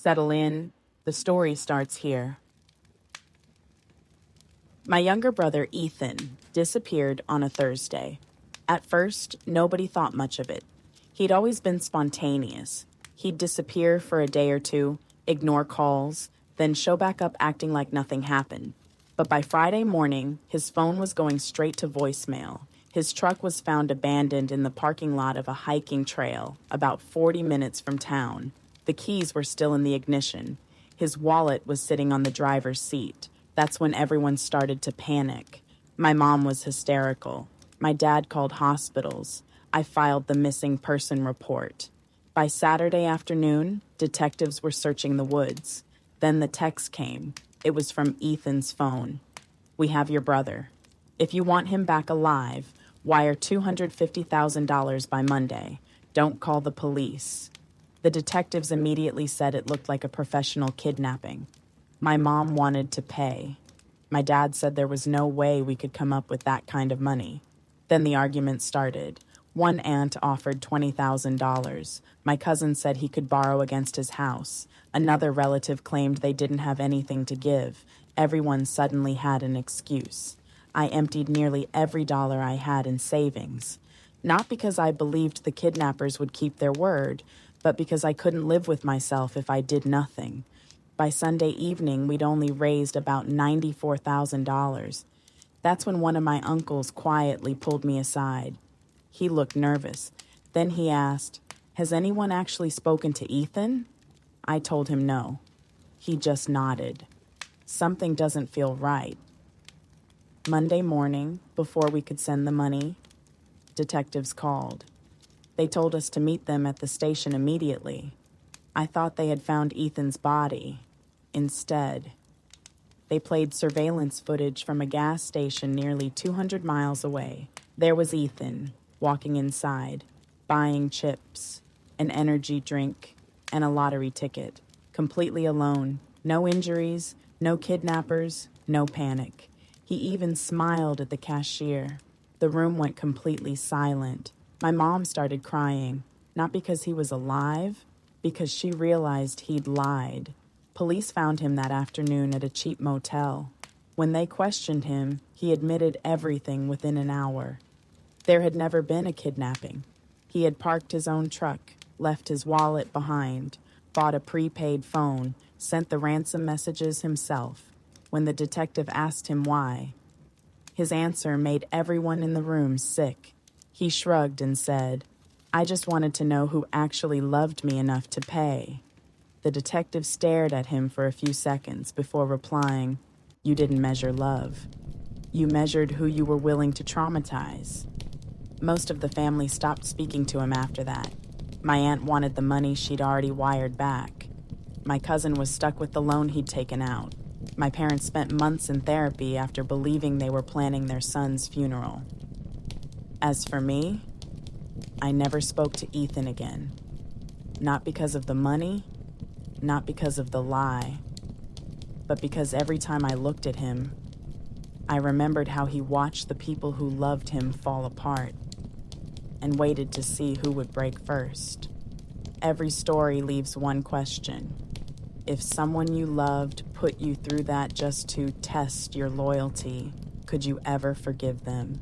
Settle in, the story starts here. My younger brother, Ethan, disappeared on a Thursday. At first, nobody thought much of it. He'd always been spontaneous. He'd disappear for a day or two, ignore calls, then show back up acting like nothing happened. But by Friday morning, his phone was going straight to voicemail. His truck was found abandoned in the parking lot of a hiking trail, about 40 minutes from town. The keys were still in the ignition. His wallet was sitting on the driver's seat. That's when everyone started to panic. My mom was hysterical. My dad called hospitals. I filed the missing person report. By Saturday afternoon, detectives were searching the woods. Then the text came. It was from Ethan's phone. "We have your brother. If you want him back alive, wire $250,000 by Monday. Don't call the police." The detectives immediately said it looked like a professional kidnapping. My mom wanted to pay. My dad said there was no way we could come up with that kind of money. Then the argument started. One aunt offered $20,000. My cousin said he could borrow against his house. Another relative claimed they didn't have anything to give. Everyone suddenly had an excuse. I emptied nearly every dollar I had in savings. Not because I believed the kidnappers would keep their word, but because I couldn't live with myself if I did nothing. By Sunday evening, we'd only raised about $94,000. That's when one of my uncles quietly pulled me aside. He looked nervous. Then he asked, "Has anyone actually spoken to Ethan?" I told him no. He just nodded. Something doesn't feel right. Monday morning, before we could send the money, detectives called. They told us to meet them at the station immediately. I thought they had found Ethan's body. Instead, they played surveillance footage from a gas station nearly 200 miles away. There was Ethan, walking inside, buying chips, an energy drink, and a lottery ticket, completely alone. No injuries, no kidnappers, no panic. He even smiled at the cashier. The room went completely silent. My mom started crying, not because he was alive, because she realized he'd lied. Police found him that afternoon at a cheap motel. When they questioned him, he admitted everything within an hour. There had never been a kidnapping. He had parked his own truck, left his wallet behind, bought a prepaid phone, sent the ransom messages himself. When the detective asked him why, his answer made everyone in the room sick. He shrugged and said, "I just wanted to know who actually loved me enough to pay." The detective stared at him for a few seconds before replying, "You didn't measure love. You measured who you were willing to traumatize." Most of the family stopped speaking to him after that. My aunt wanted the money she'd already wired back. My cousin was stuck with the loan he'd taken out. My parents spent months in therapy after believing they were planning their son's funeral. As for me, I never spoke to Ethan again. Not because of the money, not because of the lie, but because every time I looked at him, I remembered how he watched the people who loved him fall apart and waited to see who would break first. Every story leaves one question. If someone you loved put you through that just to test your loyalty, could you ever forgive them?